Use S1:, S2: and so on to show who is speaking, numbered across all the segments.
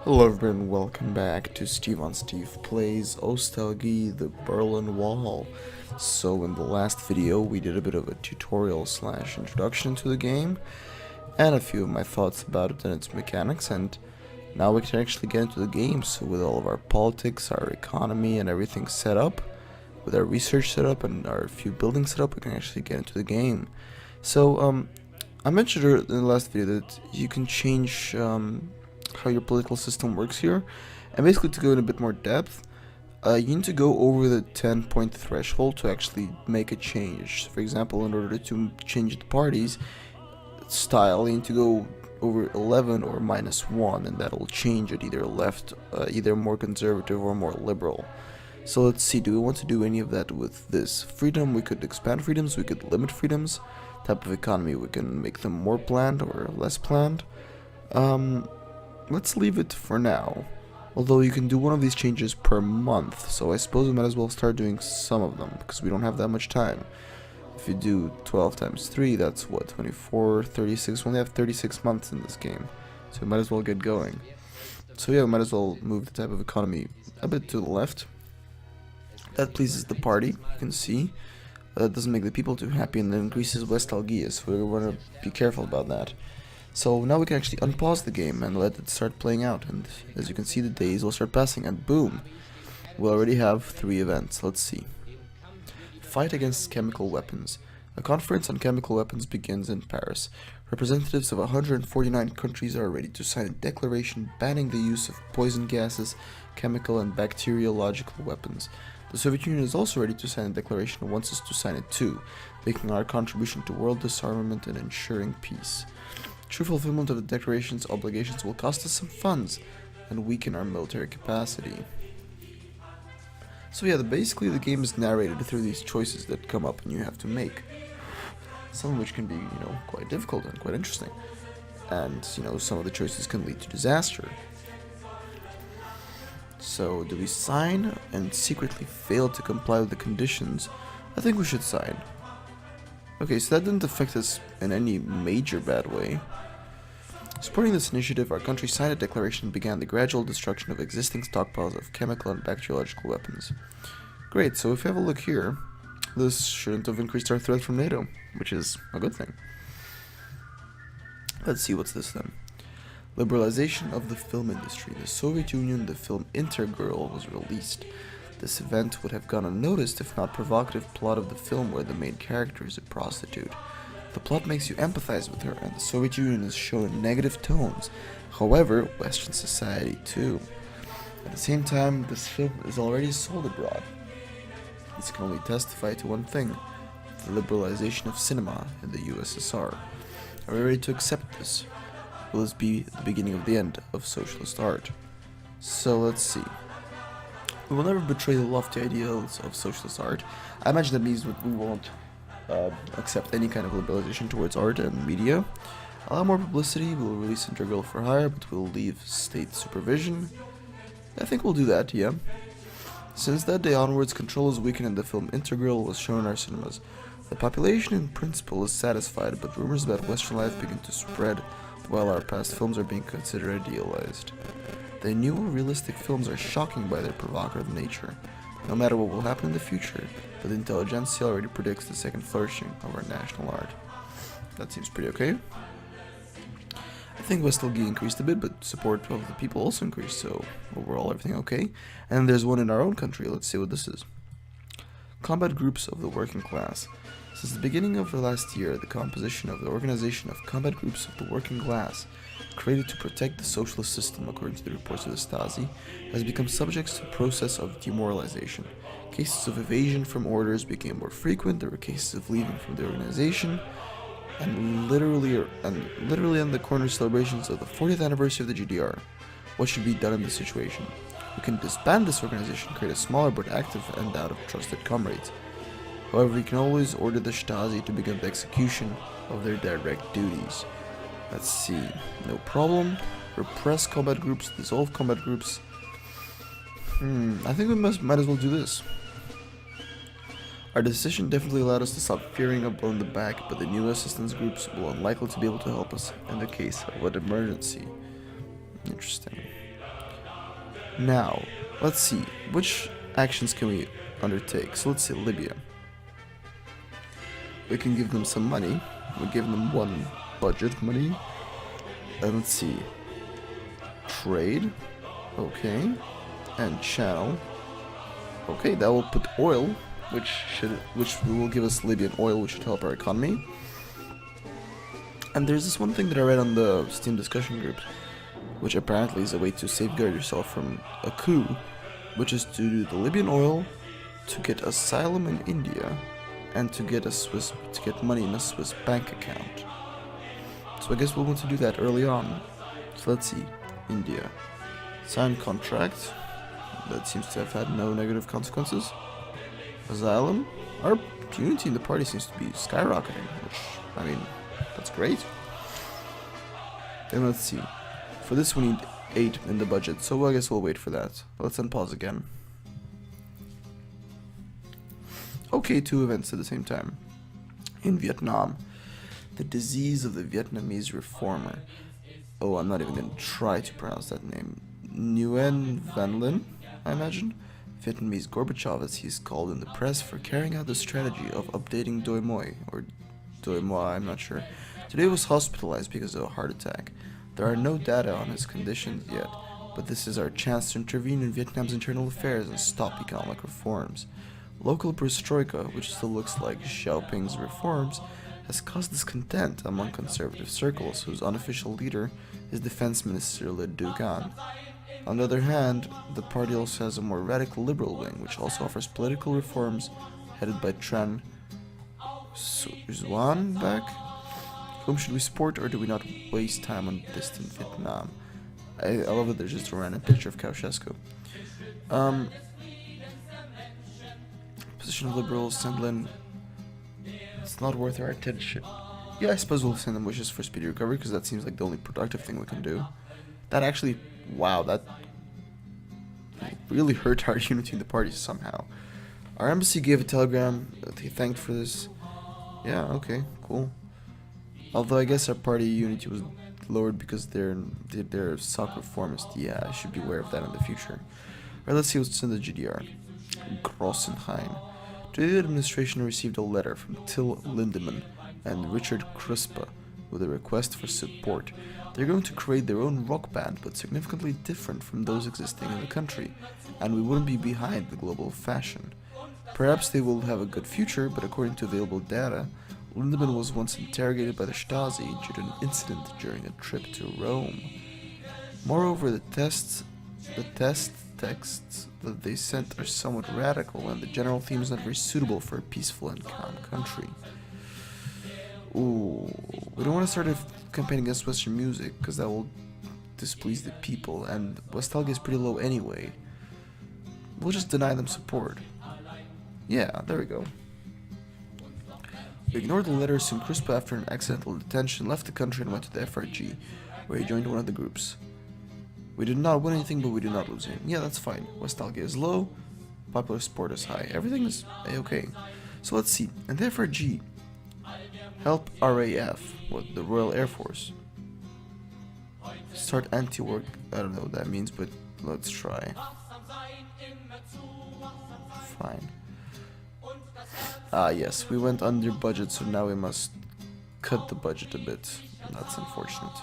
S1: Hello everyone, welcome back to Steve Plays Ostalgie, the Berlin Wall. So in the last video we did a bit of a tutorial slash introduction to the game and a few of my thoughts about it and its mechanics, and now we can actually get into the game. So with all of our politics, our economy and everything set up, with our research set up and our few buildings set up, we can actually get into the game. So I mentioned in the last video that you can change how your political system works here, and basically to go in a bit more depth, you need to go over the 10-point threshold to actually make a change. For example, in order to change the party's style, you need to go over 11 or -1, and that will change it either left, either more conservative or more liberal. So let's see, do we want to do any of that with this? Freedom, we could expand freedoms, we could limit freedoms. Type of economy, we can make them more planned or less planned. Let's leave it for now, although you can do one of these changes per month, so I suppose we might as well start doing some of them, because we don't have that much time. If you do 12 times 3, that's what, 24, 36, we only have 36 months in this game, so we might as well get going. So yeah, we might as well move the type of economy a bit to the left. That pleases the party, you can see. That doesn't make the people too happy, and then increases Ostalgie, so we want to be careful about that. So now we can actually unpause the game and let it start playing out, and as you can see the days will start passing, and boom! We already have 3 events. Let's see. Fight against chemical weapons. A conference on chemical weapons begins in Paris. Representatives of 149 countries are ready to sign a declaration banning the use of poison gases, chemical and bacteriological weapons. The Soviet Union is also ready to sign a declaration and wants us to sign it too, making our contribution to world disarmament and ensuring peace. True fulfillment of the declaration's obligations will cost us some funds and weaken our military capacity. So yeah, basically the game is narrated through these choices that come up and you have to make. Some of which can be, quite difficult and quite interesting. And, some of the choices can lead to disaster. So, do we sign and secretly fail to comply with the conditions? I think we should sign. Okay, so that didn't affect us in any major bad way. Supporting this initiative, our country signed a declaration and began the gradual destruction of existing stockpiles of chemical and bacteriological weapons. Great, so if we have a look here, this shouldn't have increased our threat from NATO, which is a good thing. Let's see, what's this then? Liberalization of the film industry. The Soviet Union, the film Intergirl was released. This event would have gone unnoticed if not provocative plot of the film where the main character is a prostitute. The plot makes you empathize with her, and the Soviet Union is shown in negative tones. However, Western society too. At the same time, this film is already sold abroad. This can only testify to one thing: the liberalization of cinema in the USSR. Are we ready to accept this? Will this be the beginning of the end of socialist art? So let's see. We will never betray the lofty ideals of socialist art. I imagine that means that we won't accept any kind of liberalization towards art and media. Allow more publicity, we will release Integral for hire, but we'll leave state supervision. I think we'll do that, yeah. Since that day onwards, control is weakened and the film Integral was shown in our cinemas. The population in principle is satisfied, but rumors about Western life begin to spread while our past films are being considered idealized. The new realistic films are shocking by their provocative nature. No matter what will happen in the future, but the intelligentsia already predicts the second flourishing of our national art. That seems pretty okay. I think Ostalgie increased a bit, but support of the people also increased, so overall everything okay. And there's one in our own country. Let's see what this is. Combat groups of the working class. Since the beginning of the last year, the composition of the organization of combat groups of the working class, created to protect the socialist system according to the reports of the Stasi, has become subject to a process of demoralization. Cases of evasion from orders became more frequent, there were cases of leaving from the organization, and literally on the corner celebrations of the 40th anniversary of the GDR. What should be done in this situation? We can disband this organization, create a smaller but active and out of trusted comrades. However, we can always order the Stasi to begin the execution of their direct duties. Let's see, no problem. Repress combat groups, dissolve combat groups. I think we might as well do this. Our decision definitely allowed us to stop fearing a blow in the back, but the new assistance groups will unlikely to be able to help us in the case of an emergency. Interesting. Now, let's see, which actions can we undertake? So let's say Libya. We can give them some money. We give them one budget money. And let's see. Trade. Okay. And channel. Okay, that will put oil, which will give us Libyan oil, which should help our economy. And there's this one thing that I read on the Steam discussion groups, which apparently is a way to safeguard yourself from a coup, which is to do the Libyan oil, to get asylum in India, and to get money in a Swiss bank account. So I guess we'll want to do that early on. So let's see, India, sign contract. That seems to have had no negative consequences. Asylum, our unity in the party seems to be skyrocketing, which, I mean, that's great. Then let's see. For this we need 8 in the budget, so I guess we'll wait for that. Let's unpause again. Okay, 2 events at the same time. In Vietnam, the disease of the Vietnamese reformer. Oh, I'm not even going to try to pronounce that name. Nguyen Van Linh, I imagine? Vietnamese Gorbachev, as he's called in the press, for carrying out the strategy of updating Doi Moi, or Doi Moi, I'm not sure. Today was hospitalized because of a heart attack. There are no data on his conditions yet, but this is our chance to intervene in Vietnam's internal affairs and stop economic reforms. Local perestroika, which still looks like Xiaoping's reforms, has caused discontent among conservative circles, whose unofficial leader is Defense Minister Le Dugan. On the other hand, the party also has a more radical liberal wing, which also offers political reforms, headed by Tran Xuan back. Whom should we support, or do we not waste time on distant Vietnam? I love that there's just a random picture of Ceausescu. Position of liberals, Sendlin. It's not worth our attention. Yeah, I suppose we'll send them wishes for speedy recovery, because that seems like the only productive thing we can do. That actually, wow, that really hurt our unity in the party somehow. Our embassy gave a telegram that they thanked for this. Yeah, okay, cool. Although I guess our party unity was lowered because they're sock reformist. Yeah, I should be aware of that in the future. Alright, let's see what's in the GDR. Grossenhain. Today the administration received a letter from Till Lindemann and Richard Crispa with a request for support. They're going to create their own rock band, but significantly different from those existing in the country, and we wouldn't be behind the global fashion. Perhaps they will have a good future, but according to available data, Lindemann was once interrogated by the Stasi due to an incident during a trip to Rome. Moreover, the test texts that they sent are somewhat radical, and the general theme is not very suitable for a peaceful and calm country. Ooh, we don't want to start a campaign against Western music, because that will displease the people, and Ostalgie is pretty low anyway. We'll just deny them support. Yeah, there we go. We ignored the letter soon. Crispa, after an accidental detention, left the country and went to the FRG, where he joined one of the groups. We did not win anything, but we did not lose anything. Yeah, that's fine. Ostalgie is low, popular support is high. Everything is a-okay. So let's see. And the FRG, help RAF, what, the Royal Air Force. Start anti-war, I don't know what that means, but let's try. Fine. Ah, yes, we went under budget, so now we must cut the budget a bit. That's unfortunate.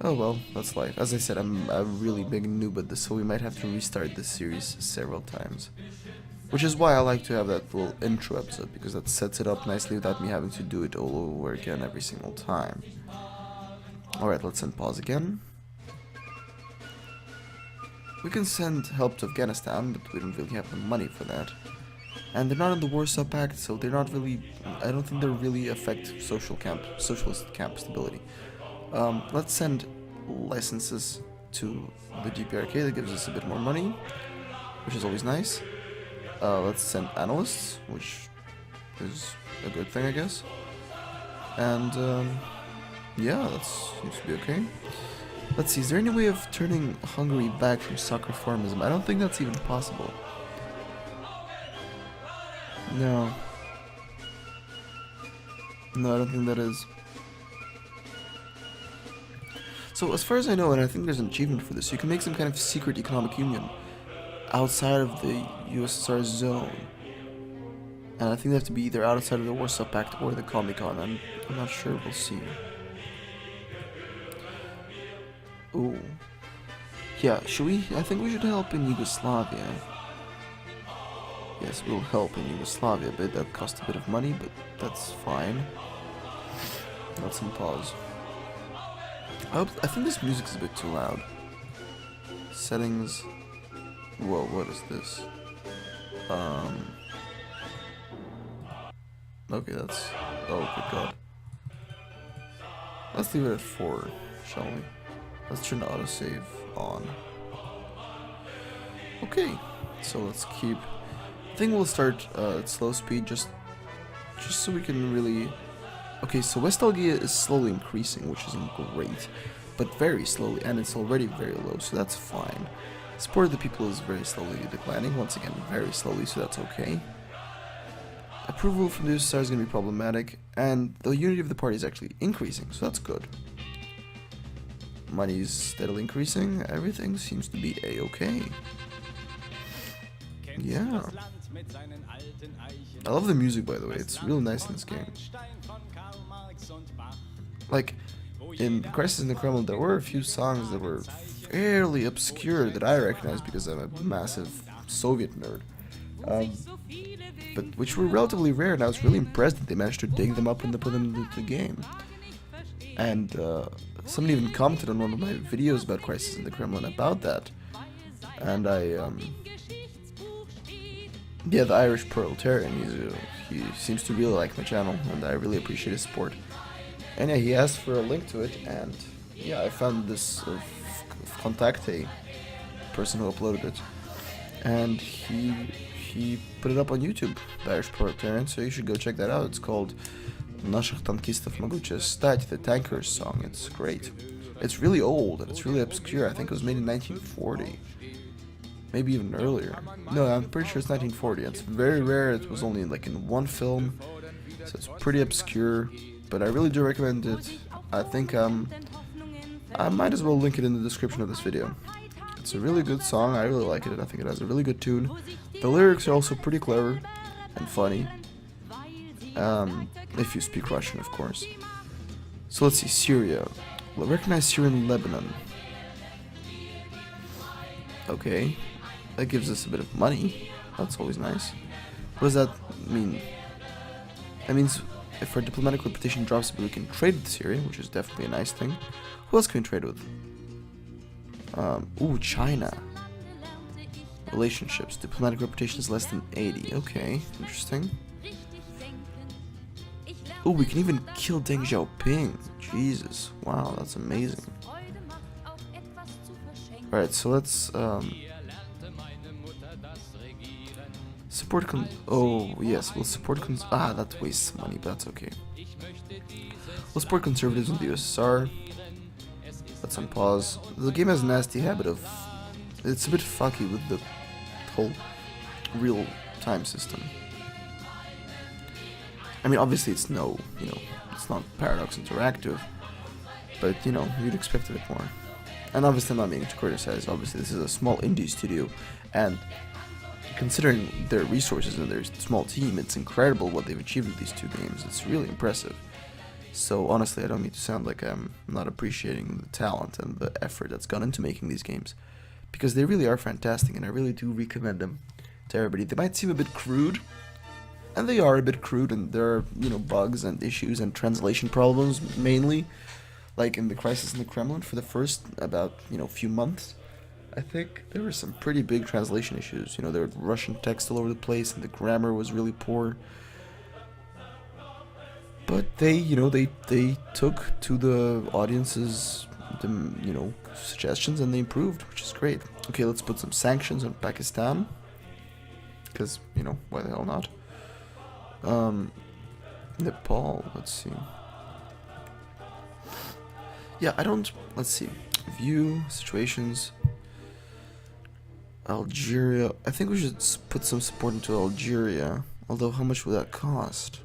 S1: Oh well, that's life. As I said, I'm a really big noob at this, so we might have to restart this series several times. Which is why I like to have that little intro episode, because that sets it up nicely without me having to do it all over again every single time. Alright, let's unpause again. We can send help to Afghanistan, but we don't really have the money for that. And they're not in the Warsaw Pact, so they're not really, I don't think they really affect socialist camp stability. Let's send licenses to the DPRK, that gives us a bit more money, which is always nice. Let's send analysts, which is a good thing, I guess. And, yeah, that seems to be okay. Let's see, is there any way of turning Hungary back from sock reformism? I don't think that's even possible. No. No, I don't think that is. So as far as I know, and I think there's an achievement for this, you can make some kind of secret economic union outside of the USSR zone. And I think they have to be either outside of the Warsaw Pact or the Comecon. I'm not sure, we'll see. Ooh. Yeah, should we? I think we should help in Yugoslavia. Yes, we'll help in Yugoslavia, but that costs a bit of money, but that's fine. Let's pause. I think this music is a bit too loud. Settings. Whoa, what is this? Okay, that's... Oh, good god. Let's leave it at 4, shall we? Let's turn the autosave on. Okay, so let's keep... I think we'll start at slow speed, just so we can really... Okay, so Ostalgie is slowly increasing, which isn't great, but very slowly, and it's already very low, so that's fine. Support of the people is very slowly declining, once again, very slowly, so that's okay. Approval from the USSR is going to be problematic, and the unity of the party is actually increasing, so that's good. Money is steadily increasing, everything seems to be a-okay. Yeah. I love the music, by the way, it's really nice in this game. Like, in Crisis in the Kremlin, there were a few songs that were fairly obscure that I recognize because I'm a massive Soviet nerd. But which were relatively rare, and I was really impressed that they managed to dig them up and put them into the game. And somebody even commented on one of my videos about Crisis in the Kremlin about that. And yeah, the Irish proletarian, he seems to really like my channel, and I really appreciate his support. And yeah, he asked for a link to it, and yeah, I found this contactee person who uploaded it, and he put it up on YouTube, the Irish proletarian, so you should go check that out. It's called Naszych tankistów mogуче stać, the Tankers song. It's great. It's really old, and it's really obscure. I think it was made in 1940. Maybe even earlier. No, I'm pretty sure it's 1940. It's very rare. It was only like in one film, so it's pretty obscure. But I really do recommend it. I think I might as well link it in the description of this video. It's a really good song. I really like it. I think it has a really good tune. The lyrics are also pretty clever and funny. If you speak Russian, of course. So let's see, Syria. Well, recognize Syria and Lebanon. Okay. That gives us a bit of money. That's always nice. What does that mean? That means if our diplomatic reputation drops, we can trade with Syria, which is definitely a nice thing. Who else can we trade with? Ooh, China. Relationships. Diplomatic reputation is less than 80. Okay, interesting. Ooh, we can even kill Deng Xiaoping. Jesus. Wow, that's amazing. Alright, so let's, support oh, yes, we'll support that wastes money, but that's okay. We'll support conservatives in the USSR. Let's unpause. The game has a nasty habit of... It's a bit fucky with the whole real-time system. I mean, obviously it's it's not Paradox Interactive, but, you'd expect a bit more. And obviously I'm not meaning to criticize, obviously this is a small indie studio, and considering their resources and their small team, it's incredible what they've achieved with these two games. It's really impressive. So honestly, I don't mean to sound like I'm not appreciating the talent and the effort that's gone into making these games, because they really are fantastic, and I really do recommend them to everybody. They might seem a bit crude, and they are a bit crude, and there are, bugs and issues and translation problems, mainly, like in the Crisis in the Kremlin for the first about, few months. I think there were some pretty big translation issues. There were Russian text all over the place, and the grammar was really poor. But they took to the audience's, suggestions, and they improved, which is great. Okay, let's put some sanctions on Pakistan, because, why the hell not? Nepal, let's see. Yeah, let's see. View, situations. Algeria. I think we should put some support into Algeria. Although, how much would that cost?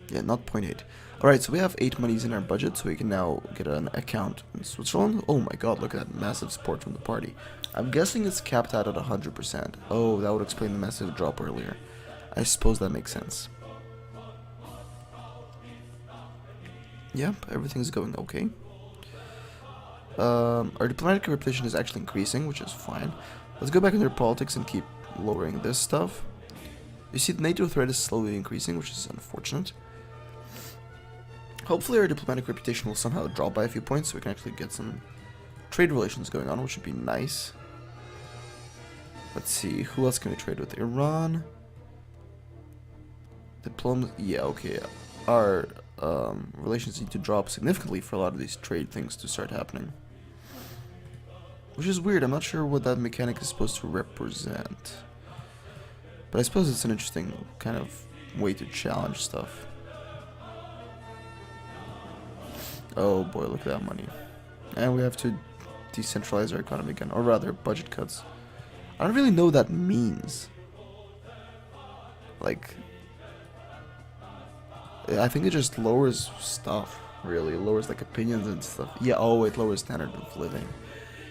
S1: Yeah, not 0.8. Alright, so we have 8 monies in our budget, so we can now get an account in Switzerland. Oh my god, look at that massive support from the party. I'm guessing it's capped out at 100%. Oh, that would explain the massive drop earlier. I suppose that makes sense. Yep, everything's going okay. Our diplomatic reputation is actually increasing, which is fine. Let's go back into politics and keep lowering this stuff. You see, the NATO threat is slowly increasing, which is unfortunate. Hopefully our diplomatic reputation will somehow drop by a few points so we can actually get some trade relations going on, which would be nice. Let's see, who else can we trade with? Iran? Yeah, okay. Our relations need to drop significantly for a lot of these trade things to start happening. Which is weird, I'm not sure what that mechanic is supposed to represent. But I suppose it's an interesting kind of way to challenge stuff. Oh boy, look at that money. And we have to decentralize our economy again, or rather, budget cuts. I don't really know what that means. Like, I think it just lowers stuff, really. It lowers, like, opinions and stuff. Yeah, oh, it lowers standard of living.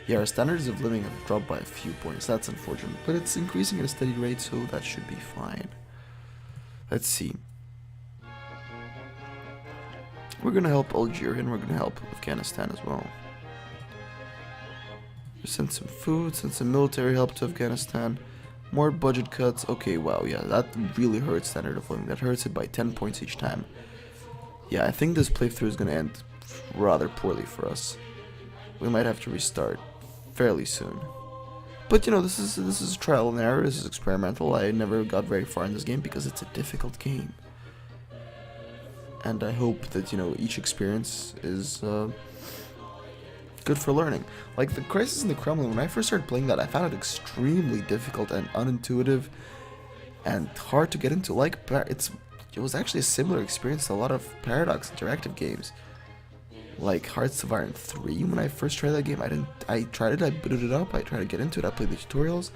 S1: Yeah, our standards of living have dropped by a few points. That's unfortunate. But it's increasing at a steady rate, so that should be fine. Let's see. We're gonna help Algeria and we're gonna help Afghanistan as well. Send some food, send some military help to Afghanistan. More budget cuts. Okay, wow, yeah, that really hurts standard of living. That hurts it by 10 points each time. Yeah, I think this playthrough is gonna end rather poorly for us. We might have to restart fairly soon. But you know, this is trial and error. This is experimental. I never got very far in this game because it's a difficult game. And I hope that, you know, each experience is good for learning. Like the Crisis in the Kremlin, when I first started playing that, I found it extremely difficult and unintuitive and hard to get into. Like, it was actually a similar experience to a lot of Paradox interactive games. Like Hearts of Iron 3, when I first tried that game, I tried it, I booted it up, I tried to get into it, I played the tutorials,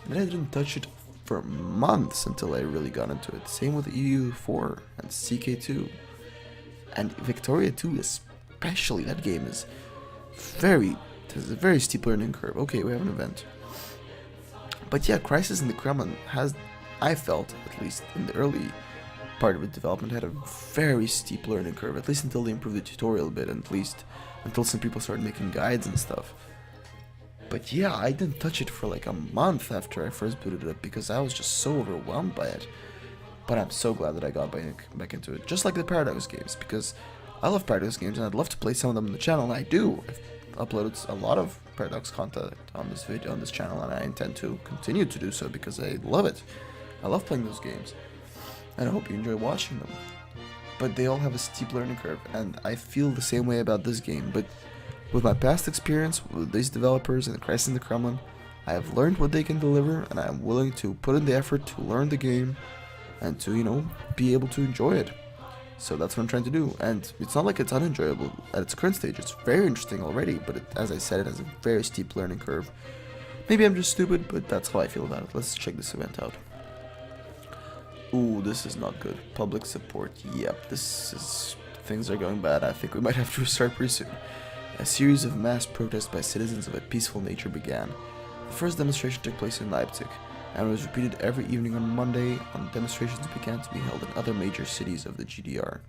S1: and then I didn't touch it for months until I really got into it. Same with EU4 and CK2. And Victoria 2 especially, that game is has a very steep learning curve. Okay, we have an event. But yeah, Crisis in the Kremlin has, I felt, at least in the early part of its development, had a very steep learning curve, at least until they improved the tutorial a bit, and at least until some people started making guides and stuff. But yeah, I didn't touch it for like a month after I first booted it up because I was just so overwhelmed by it. But I'm so glad that I got back into it, just like the Paradox games, because I love Paradox games and I'd love to play some of them on the channel, and I do. I've uploaded a lot of Paradox content on this channel, and I intend to continue to do so because I love it. I love playing those games, and I hope you enjoy watching them. But they all have a steep learning curve, and I feel the same way about this game. But with my past experience with these developers and Crisis in the Kremlin, I have learned what they can deliver, and I am willing to put in the effort to learn the game and to, you know, be able to enjoy it. So that's what I'm trying to do, and it's not like it's unenjoyable at its current stage. It's very interesting already, but as I said, it has a very steep learning curve. Maybe I'm just stupid, but that's how I feel about it. Let's check this event out. Ooh, this is not good. Public support. Yep, things are going bad. I think we might have to restart pretty soon. A series of mass protests by citizens of a peaceful nature began. The first demonstration took place in Leipzig, and was repeated every evening on Monday, and demonstrations began to be held in other major cities of the GDR.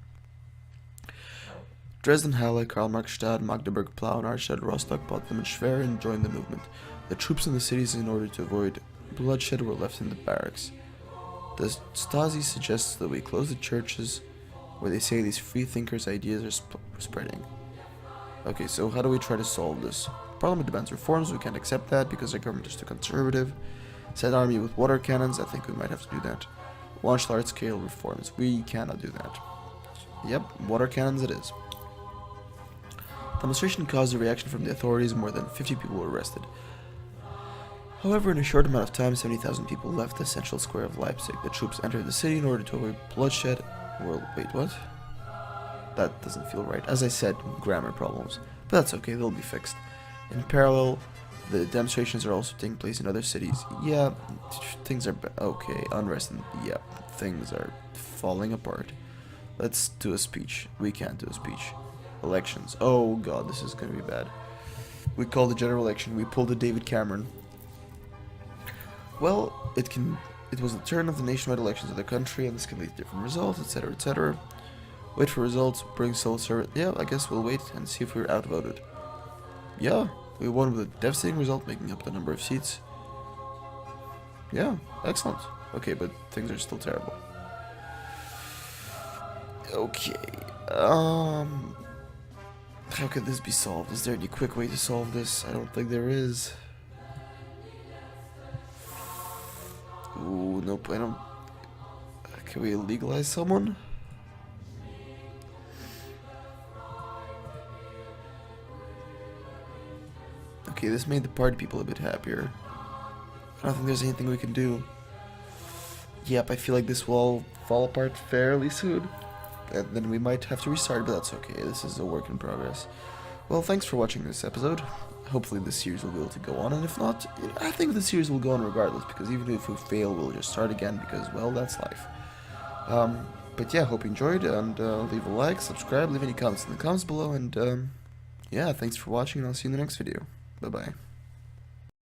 S1: Dresden, Halle, Karl-Marx-Stadt, Magdeburg, Plau, Arstadt, Rostock, Potsdam, and Schwerin joined the movement. The troops in the cities, in order to avoid bloodshed, were left in the barracks. The Stasi suggests that we close the churches, where they say these free thinkers' ideas are spreading. Okay, so how do we try to solve this? Parliament demands reforms. We can't accept that because our government is too conservative. Send army with water cannons. I think we might have to do that. Launch large-scale reforms. We cannot do that. Yep, water cannons it is. Demonstration caused a reaction from the authorities. More than 50 people were arrested. However, in a short amount of time, 70,000 people left the central square of Leipzig. The troops entered the city in order to avoid bloodshed. Well, wait, what? That doesn't feel right. As I said, grammar problems. But that's okay, they'll be fixed. In parallel, the demonstrations are also taking place in other cities. Yeah, things are okay. Unrest and yeah, things are falling apart. Let's do a speech. We can't do a speech. Elections. Oh god, this is gonna be bad. We called the general election. We pulled a David Cameron. Well, it was the turn of the nationwide elections of the country, and this can lead to different results, etc., etc. Wait for results, bring civil servant. Yeah, I guess we'll wait and see if we're outvoted. Yeah, we won with a devastating result, making up the number of seats. Yeah, excellent. Okay, but things are still terrible. Okay, how could this be solved? Is there any quick way to solve this? I don't think there is. Ooh, nope, I don't... Can we legalize someone? Okay, this made the party people a bit happier. I don't think there's anything we can do. Yep, I feel like this will all fall apart fairly soon. And then we might have to restart, but that's okay. This is a work in progress. Well, thanks for watching this episode. Hopefully this series will be able to go on, and if not, I think the series will go on regardless, because even if we fail, we'll just start again, because, well, that's life. But yeah, hope you enjoyed, and leave a like, subscribe, leave any comments in the comments below, and yeah, thanks for watching, and I'll see you in the next video. Bye-bye.